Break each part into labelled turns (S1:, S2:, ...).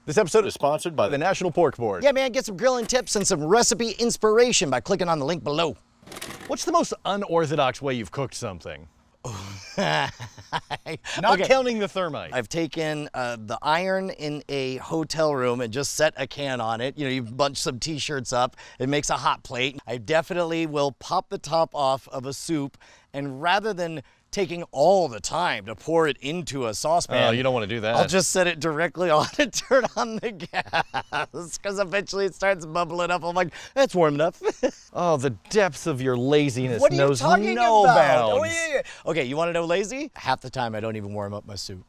S1: This episode is sponsored by the National Pork Board.
S2: Yeah, man, get some grilling tips and some recipe inspiration by clicking on the link below.
S1: What's the most unorthodox way you've cooked something? Not counting the thermite.
S2: I've taken the iron in a hotel room and just set a can on it. You know, you bunch some t-shirts up, it makes a hot plate. I definitely will pop the top off of a soup, and rather than taking all the time to pour it into a saucepan.
S1: Oh, you don't want to do that.
S2: I'll just set it directly on and turn on the gas, because eventually it starts bubbling up. I'm like, that's warm enough.
S1: Oh, the depth of your laziness
S2: What are you
S1: knows
S2: talking
S1: no
S2: about?
S1: bounds.
S2: Oh, yeah. Okay, you want to know lazy? Half the time I don't even warm up my soup.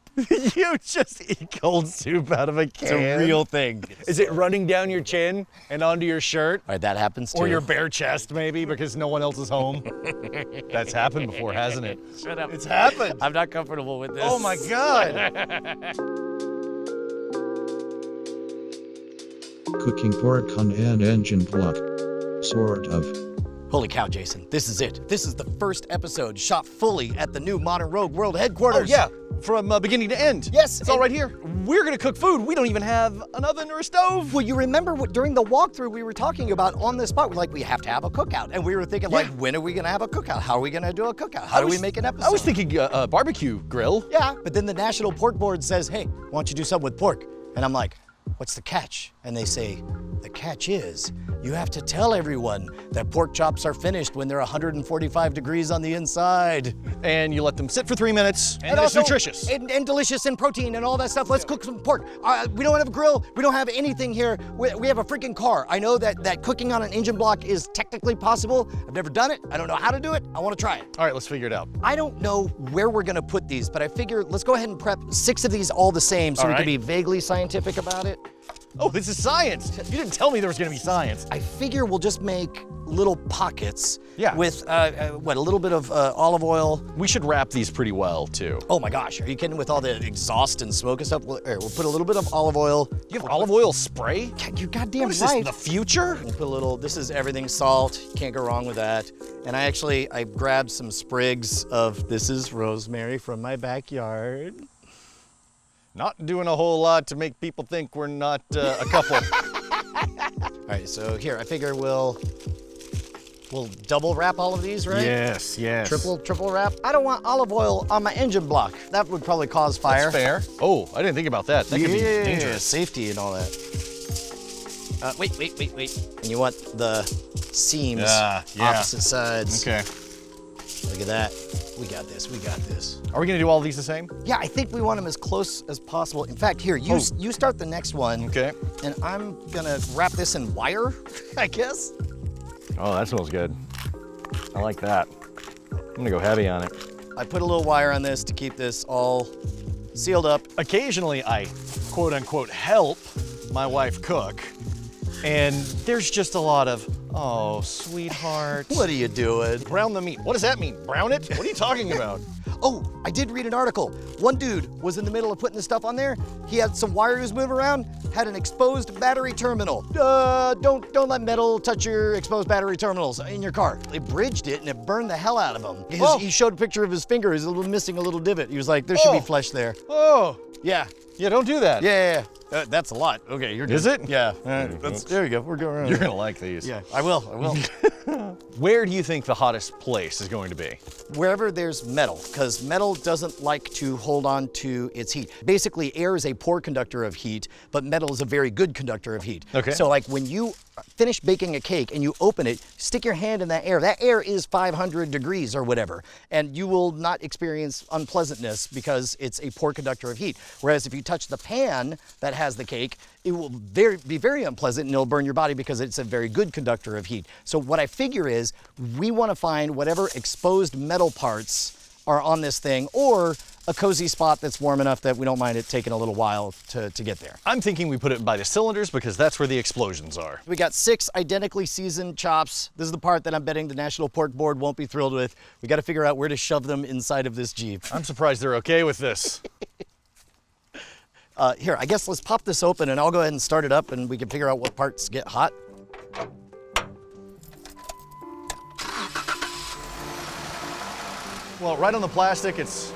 S1: You just eat cold soup out of a can.
S2: It's a real thing.
S1: Is it running down your chin and onto your shirt?
S2: All right, that happens too.
S1: Or your bare chest, maybe, because no one else is home? That's happened before, hasn't it?
S2: Shut up.
S1: It's happened.
S2: I'm not comfortable with this.
S1: Oh my God.
S3: Cooking pork on an engine block. Sort of.
S2: Holy cow, Jason. This is it. This is the first episode shot fully at the new Modern Rogue World headquarters.
S1: Oh, yeah. From beginning to end.
S2: Yes.
S1: It's all right here. We're going to cook food. We don't even have an oven or a stove.
S2: Well, you remember during the walkthrough we were talking about on the spot, we're like, we have to have a cookout. And we were thinking, like, when are we going to have a cookout? How are we going to do a cookout? How do we make an episode?
S1: I was thinking barbecue grill.
S2: Yeah, but then the National Pork Board says, hey, why don't you do something with pork? And I'm like, what's the catch? And they say, the catch is you have to tell everyone that pork chops are finished when they're 145 degrees on the inside.
S1: And you let them sit for 3 minutes, and it's
S2: also,
S1: nutritious.
S2: And delicious and protein and all that stuff. Let's cook some pork. We don't have a grill. We don't have anything here. We have a freaking car. I know that cooking on an engine block is technically possible. I've never done it. I don't know how to do it. I want to try it.
S1: All right, let's figure it out.
S2: I don't know where we're gonna put these, but I figure let's go ahead and prep 6 of these all the same so we can be vaguely scientific about it.
S1: Oh, this is science. You didn't tell me there was going to be science.
S2: I figure we'll just make little pockets with, a little bit of olive oil.
S1: We should wrap these pretty well, too.
S2: Oh my gosh, are you kidding? With all the exhaust and smoke and stuff? We'll put a little bit of olive oil.
S1: You have olive oil spray?
S2: You're goddamn
S1: What is
S2: right.
S1: this, the future?
S2: We'll put a little, this is everything salt. Can't go wrong with that. And I grabbed some sprigs of, this is rosemary from my backyard.
S1: Not doing a whole lot to make people think we're not a couple.
S2: All right, so here, I figure we'll double wrap all of these, right?
S1: Yes, yes.
S2: Triple wrap. I don't want olive oil on my engine block. That would probably cause fire.
S1: That's fair. Oh, I didn't think about that. That could be dangerous.
S2: Safety and all that. Wait. And you want the seams opposite sides.
S1: Okay.
S2: Look at that. We got this.
S1: Are we gonna do all of these the same?
S2: Yeah, I think we want them as close as possible. In fact, here, you start the next one.
S1: Okay.
S2: And I'm gonna wrap this in wire, I guess.
S1: Oh, that smells good. I like that. I'm gonna go heavy on it.
S2: I put a little wire on this to keep this all sealed up.
S1: Occasionally I, quote unquote, help my wife cook. And there's just a lot of, oh, sweetheart.
S2: What are you doing?
S1: Brown the meat. What does that mean? Brown it? What are you talking about?
S2: Oh, I did read an article. One dude was in the middle of putting this stuff on there. He had some wire he was moving around, had an exposed battery terminal. Don't let metal touch your exposed battery terminals in your car. They bridged it and it burned the hell out of him. He showed a picture of his finger. He's missing a little divot. He was like, there should be flesh there.
S1: Oh.
S2: Yeah.
S1: Yeah, don't do that.
S2: Yeah. That's a lot. Okay, you're good.
S1: Is it?
S2: Yeah. There you go. We're going around.
S1: You're gonna like these.
S2: Yeah, I will.
S1: Where do you think the hottest place is going to be?
S2: Wherever there's metal, because metal doesn't like to hold on to its heat. Basically, air is a poor conductor of heat, but metal is a very good conductor of heat.
S1: Okay.
S2: So like when you finish baking a cake and you open it, stick your hand in that air. That air is 500 degrees or whatever, and you will not experience unpleasantness because it's a poor conductor of heat. Whereas if you touch the pan that has the cake, it will be very unpleasant and it'll burn your body because it's a very good conductor of heat. So what I figure is we want to find whatever exposed metal parts are on this thing, or a cozy spot that's warm enough that we don't mind it taking a little while to get there.
S1: I'm thinking we put it by the cylinders because that's where the explosions are.
S2: We got 6 identically seasoned chops. This is the part that I'm betting the National Pork Board won't be thrilled with. We got to figure out where to shove them inside of this Jeep.
S1: I'm surprised they're okay with this.
S2: Here, I guess let's pop this open and I'll go ahead and start it up and we can figure out what parts get hot.
S1: Well, right on the plastic, it's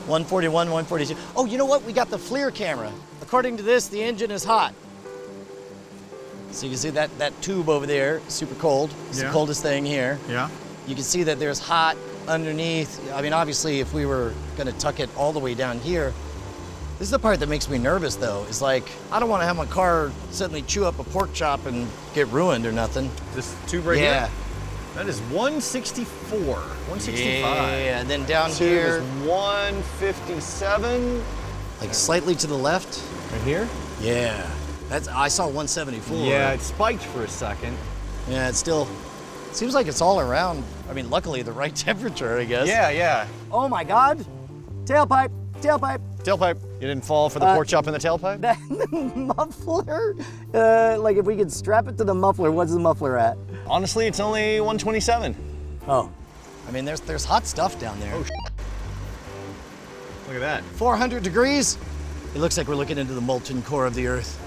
S2: 141, 142. Oh, you know what? We got the FLIR camera. According to this, the engine is hot. So you can see that tube over there, super cold. It's the coldest thing here.
S1: Yeah.
S2: You can see that there's hot underneath. I mean, obviously, if we were gonna tuck it all the way down here, this is the part that makes me nervous though, is like, I don't wanna have my car suddenly chew up a pork chop and get ruined or nothing.
S1: This tube right here? That is 164, 165.
S2: Yeah, and then down
S1: Tube
S2: here,
S1: is 157.
S2: like slightly to the left.
S1: Right here?
S2: Yeah, I saw 174.
S1: Yeah, it spiked for a second.
S2: Yeah, it still seems like it's all around. I mean, luckily the right temperature, I guess.
S1: Yeah, yeah.
S2: Oh my God, tailpipe, tailpipe.
S1: Tailpipe. You didn't fall for the pork chop in the tailpipe?
S2: That muffler, like if we could strap it to the muffler, what's the muffler at?
S1: Honestly, it's only 127.
S2: Oh, I mean, there's hot stuff down there.
S1: Oh, look at that.
S2: 400 degrees. It looks like we're looking into the molten core of the earth.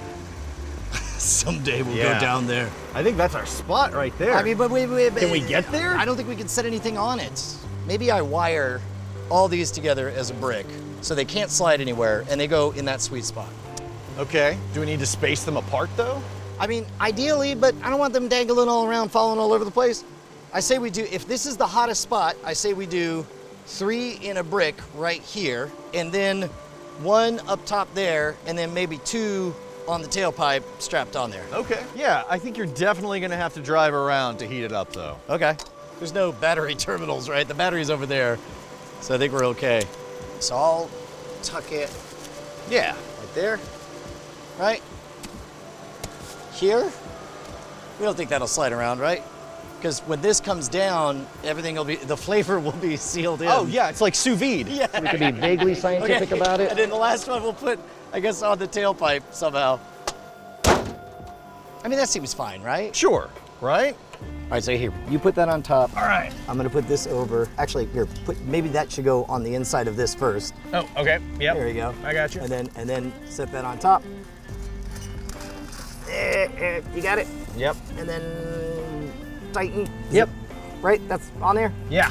S2: Someday we'll go down there.
S1: I think that's our spot right there.
S2: I mean, but wait.
S1: Can we get there?
S2: I don't think we can set anything on it. Maybe I wire all these together as a brick so they can't slide anywhere and they go in that sweet spot.
S1: Okay. Do we need to space them apart though?
S2: I mean, ideally, but I don't want them dangling all around, falling all over the place. I say we do, if this is the hottest spot, I say we do 3 in a brick right here, and then 1 up top there, and then maybe 2 on the tailpipe strapped on there.
S1: Okay. Yeah, I think you're definitely gonna have to drive around to heat it up though.
S2: Okay. There's no battery terminals, right? The battery's over there, so I think we're okay. So I'll tuck it,
S1: Yeah.
S2: right there, right? Here? We don't think that'll slide around, right? Because when this comes down, the flavor will be sealed in.
S1: Oh yeah, it's like sous vide.
S2: Yeah.
S4: We could be vaguely scientific about it.
S2: And then the last one we'll put, I guess, on the tailpipe somehow. I mean, that seems fine, right?
S1: Sure. Right?
S2: All right, so here, you put that on top.
S1: All right.
S2: I'm gonna put this over. Actually, here, maybe that should go on the inside of this first.
S1: Oh, okay. Yep.
S2: There you go.
S1: I got you.
S2: And then set that on top. You got it?
S1: Yep.
S2: And then tighten.
S1: Yep.
S2: Right, that's on there?
S1: Yeah.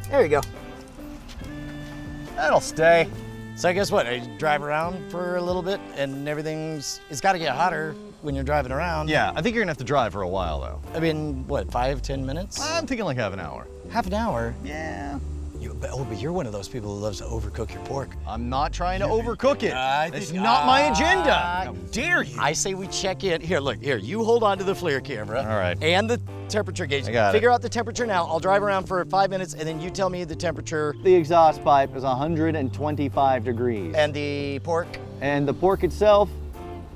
S2: There you go.
S1: That'll stay.
S2: So guess what? I drive around for a little bit and it's gotta get hotter when you're driving around.
S1: Yeah, I think you're gonna have to drive for a while though.
S2: I mean, what, 5-10 minutes?
S1: I'm thinking like half an hour.
S2: Half an hour?
S1: Yeah.
S2: But you're one of those people who loves to overcook your pork.
S1: I'm not trying to overcook it. It's
S2: think-
S1: not my agenda. How dare you?
S2: I say we check in. Here, look, here, you hold on to the FLIR camera.
S1: All right.
S2: And the temperature gauge.
S1: I got it.
S2: Figure out the temperature now. I'll drive around for 5 minutes and then you tell me the temperature.
S4: The exhaust pipe is 125 degrees.
S2: And the pork.
S4: And the pork itself,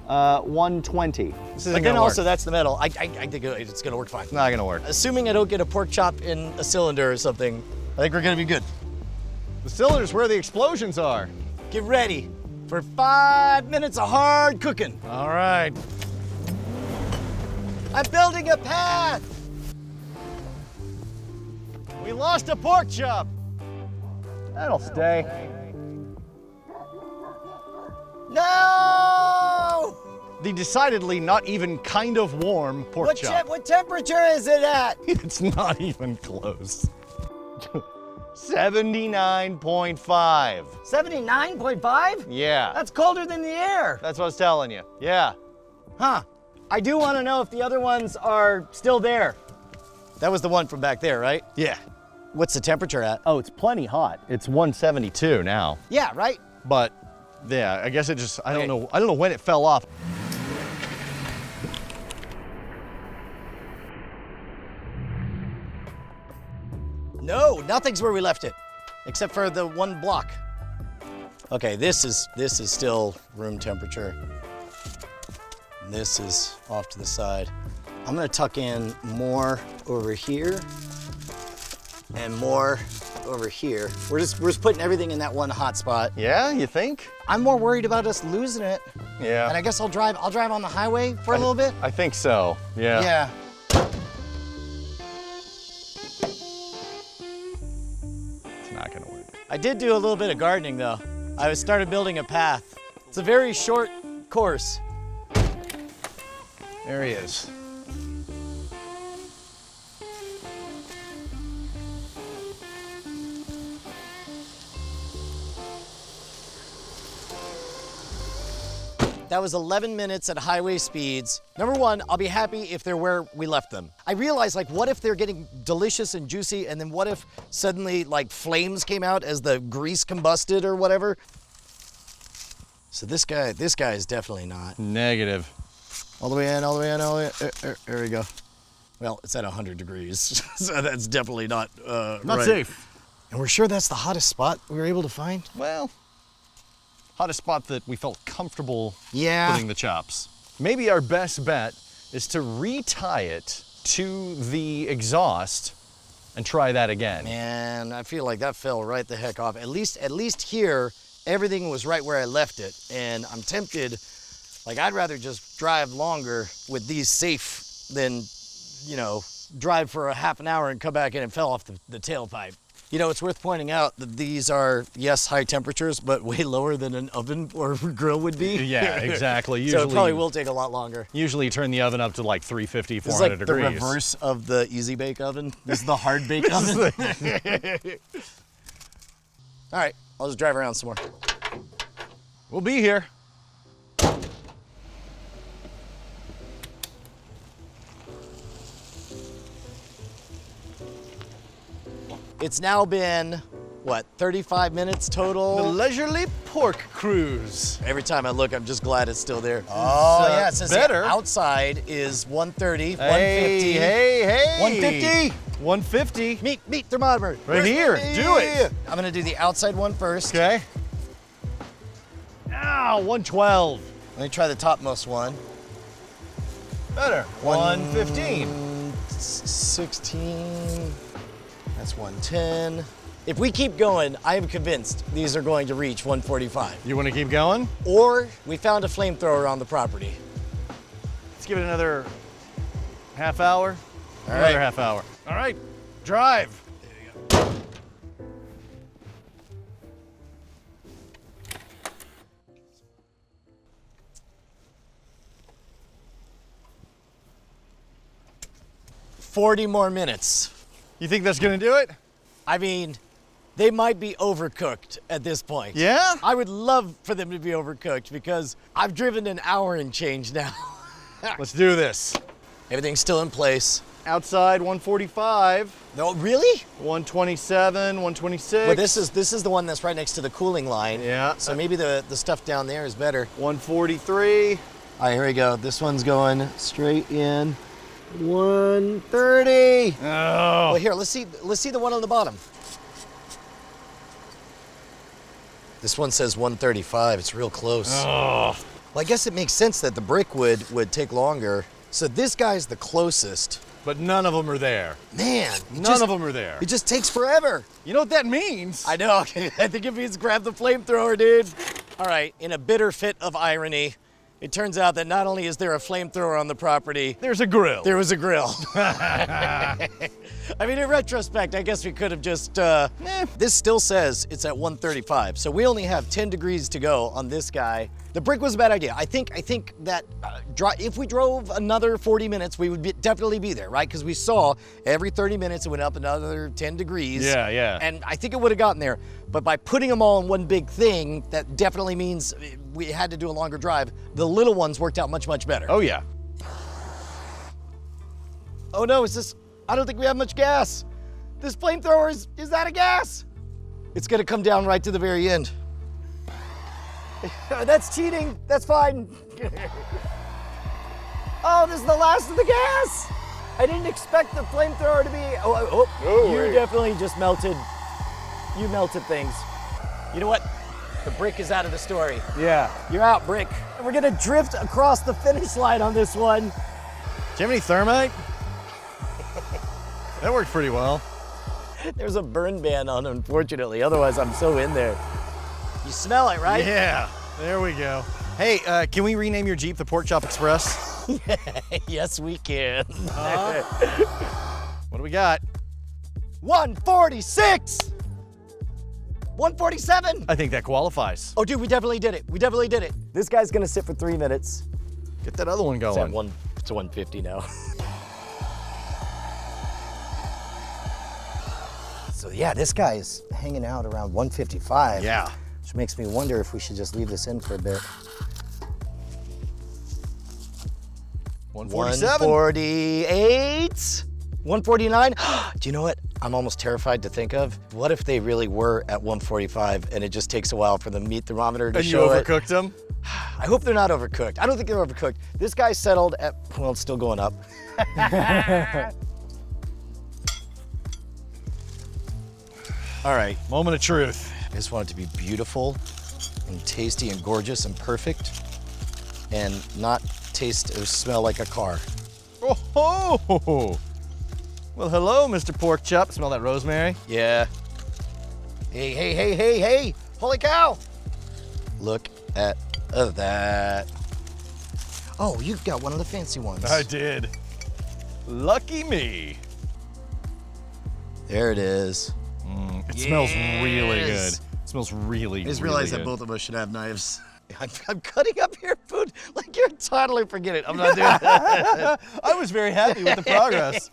S4: 120.
S1: This
S2: But
S1: isn't
S2: then
S1: gonna
S2: also,
S1: work.
S2: that's the metal. I think it's gonna work fine.
S1: It's not gonna work.
S2: Assuming I don't get a pork chop in a cylinder or something, I think we're gonna be good.
S1: The cylinder's where the explosions are.
S2: Get ready for 5 minutes of hard cooking.
S1: All right.
S2: I'm building a path.
S1: We lost a pork chop. That'll stay.
S2: No!
S1: The decidedly not even kind of warm pork chop.
S2: What temperature is it at?
S1: It's not even close. 79.5.
S2: 79.5?
S1: Yeah.
S2: That's colder than the air.
S1: That's what I was telling you. Yeah.
S2: Huh. I do want to know if the other ones are still there. That was the one from back there, right?
S1: Yeah.
S2: What's the temperature at?
S4: Oh, it's plenty hot.
S1: It's 172 now.
S2: Yeah, right?
S1: But yeah, I guess it just I
S2: Okay.
S1: don't know when it fell off.
S2: No, nothing's where we left it, except for the one block. Okay, this is still room temperature. This is off to the side. I'm gonna tuck in more over here and more over here. We're just putting everything in that one hot spot.
S1: Yeah, you think?
S2: I'm more worried about us losing it.
S1: Yeah.
S2: And I guess I'll drive on the highway for a little bit.
S1: I think so. Yeah.
S2: Yeah.
S1: It's not gonna work.
S2: I did do a little bit of gardening though. I started building a path. It's a very short course.
S1: There he is.
S2: That was 11 minutes at highway speeds. Number one, I'll be happy if they're where we left them. I realized, like, what if they're getting delicious and juicy, and then what if suddenly, like, flames came out as the grease combusted or whatever? So this guy is definitely not.
S1: Negative.
S2: All the way in, all the way in, all the way in. There we go. Well, it's at 100 degrees, so that's definitely not
S1: Not
S2: right.
S1: safe.
S2: And we're sure that's the hottest spot we were able to find?
S1: Well, hottest spot that we felt comfortable
S2: Yeah.
S1: putting the chops. Maybe our best bet is to retie it to the exhaust and try that again.
S2: Man, I feel like that fell right the heck off. At least here, everything was right where I left it. And I'm tempted, like, I'd rather just drive longer with these safe than, you know, drive for a half an hour and come back in and fell off the tailpipe. You know, it's worth pointing out that these are, yes, high temperatures, but way lower than an oven or grill would be.
S1: Yeah, exactly.
S2: So it probably will take a lot longer.
S1: Usually you turn the oven up to like 350,
S2: This is
S1: 400
S2: like
S1: degrees.
S2: the reverse of the easy bake oven. This is the hard bake oven. All right, I'll just drive around some more.
S1: We'll be here.
S2: It's now been, what, 35 minutes total?
S1: The leisurely pork cruise.
S2: Every time I look, I'm just glad it's still there.
S1: Oh,
S2: Yeah, it says
S1: better.
S2: outside is 130,
S1: Hey,
S2: 150.
S1: hey.
S2: 150.
S1: 150.
S2: Meat thermometer.
S1: Right
S2: Where's
S1: here.
S2: the-
S1: Do it.
S2: I'm gonna do the outside one first.
S1: Okay. Ow, 112.
S2: Let me try the topmost one.
S1: Better. 115.
S2: 16. That's 110. If we keep going, I am convinced these are going to reach 145.
S1: You want to keep going?
S2: Or we found a flamethrower on the property.
S1: Let's give it another half hour.
S2: All
S1: Another
S2: right.
S1: half hour. All right, drive.
S2: 40 more minutes.
S1: You think that's gonna do it?
S2: I mean, they might be overcooked at this point.
S1: Yeah?
S2: I would love for them to be overcooked because I've driven an hour and change now.
S1: Let's do this.
S2: Everything's still in place.
S1: Outside 145,
S2: No, really?
S1: 127, 126.
S2: Well, this is the one that's right next to the cooling line.
S1: Yeah.
S2: So maybe the stuff down there is better.
S1: 143.
S2: All right, here we go. This one's going straight in. 130.
S1: Oh.
S2: Well, here, let's see the one on the bottom. This one says 135. It's real close.
S1: Oh.
S2: Well, I guess it makes sense that the brick would take longer. So this guy's the closest.
S1: But none of them are there.
S2: Man,
S1: None of them are there.
S2: It just takes forever.
S1: You know what that means?
S2: I know. I think it means grab the flamethrower, dude. All right, in a bitter fit of irony, it turns out that not only is there a flamethrower on the property,
S1: There's a grill.
S2: there was a grill. I mean, in retrospect, I guess we could have just, This still says it's at 135, so we only have 10 degrees to go on this guy. The brick was a bad idea. I think that if we drove another 40 minutes, we would definitely be there, right? Because we saw every 30 minutes it went up another 10 degrees.
S1: Yeah, yeah.
S2: And I think it would have gotten there. But by putting them all in one big thing, that definitely means we had to do a longer drive. The little ones worked out much, much better.
S1: Oh, yeah.
S2: Oh no, I don't think we have much gas. This flamethrower is out of gas. It's gonna come down right to the very end. That's cheating, that's fine. Oh, this is the last of the gas. I didn't expect the flamethrower to be, you definitely just melted. You melted things. You know what? The brick is out of the story.
S1: Yeah.
S2: You're out, brick. We're gonna drift across the finish line on this one.
S1: Do you have any thermite? That worked pretty well.
S2: There's a burn ban on, unfortunately. Otherwise, I'm so in there. You smell it, right?
S1: Yeah, there we go. Hey, can we rename your Jeep the Pork Chop Express?
S2: Yes, we can.
S1: What do we got?
S2: 146! 147!
S1: I think that qualifies.
S2: Oh, dude, we definitely did it. We definitely did it. This guy's gonna sit for 3 minutes.
S1: Get that other one
S2: It's at
S1: going.
S2: it's 150 now. So yeah, this guy is hanging out around 155.
S1: Yeah.
S2: Which makes me wonder if we should just leave this in for a bit.
S1: 147.
S2: 148. 149. Do you know what I'm almost terrified to think of? What if they really were at 145 and it just takes a while for the meat thermometer to
S1: And you
S2: show it?
S1: overcooked them?
S2: I hope they're not overcooked. I don't think they're overcooked. This guy settled at, well, it's still going up. All right,
S1: Moment of truth.
S2: I just want it to be beautiful and tasty and gorgeous and perfect and not taste or smell like a car.
S1: Oh, well, hello, Mr. Pork Chop. Smell that rosemary?
S2: Yeah. Hey, hey, hey, hey, hey. Holy cow. Look at that. Oh, you've got one of the fancy ones.
S1: I did. Lucky me.
S2: There it is.
S1: It smells really good.
S2: Yes.
S1: It smells really,
S2: I just
S1: really
S2: realized
S1: good.
S2: that both of us should have knives. I'm cutting up your food like you're a toddler. Forget it. I'm not doing that.
S1: I was very happy with the progress.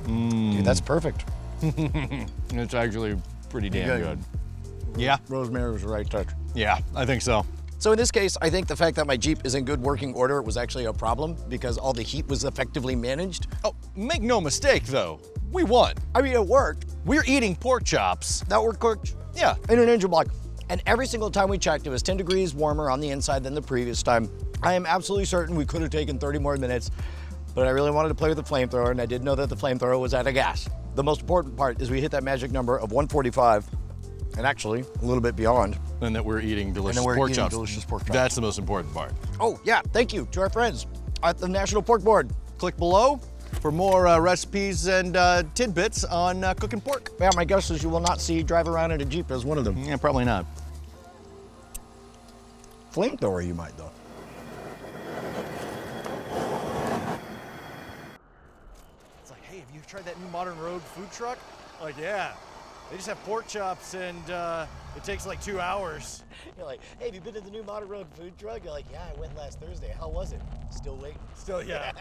S2: Dude, that's perfect.
S1: It's actually pretty damn
S2: Good.
S1: good. Yeah,
S2: Rosemary was the right touch.
S1: yeah, I think so.
S2: So in this case, I think the fact that my Jeep is in good working order was actually a problem because all the heat was effectively managed.
S1: Oh, make no mistake though, we won.
S2: I mean, it worked.
S1: We're eating pork chops.
S2: That were cooked
S1: Yeah,
S2: in an engine block. And every single time we checked, it was 10 degrees warmer on the inside than the previous time. I am absolutely certain we could have taken 30 more minutes, but I really wanted to play with the flamethrower, and I didn't know that the flamethrower was out of gas. The most important part is we hit that magic number of 145, and actually a little bit beyond.
S1: and that we're eating delicious
S2: we're
S1: pork
S2: eating
S1: chops.
S2: delicious pork chops.
S1: That's the most important part.
S2: Oh yeah, thank you to our friends at the National Pork Board.
S1: Click below for more recipes and tidbits on cooking pork.
S2: Yeah, my guess is you will not see drive around in a Jeep as one of them.
S1: Yeah, probably not.
S2: Flamethrower you might though.
S1: It's like, hey, have you tried that new Modern Road food truck? Like, yeah. They just have pork chops and it takes like 2 hours.
S2: You're like, hey, have you been to the new Modern Road food truck? You're like, yeah, I went last Thursday. How was it? Still waiting.
S1: Still, yeah.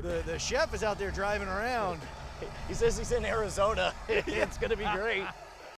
S1: the chef is out there driving around.
S2: He says he's in Arizona. It's gonna be great.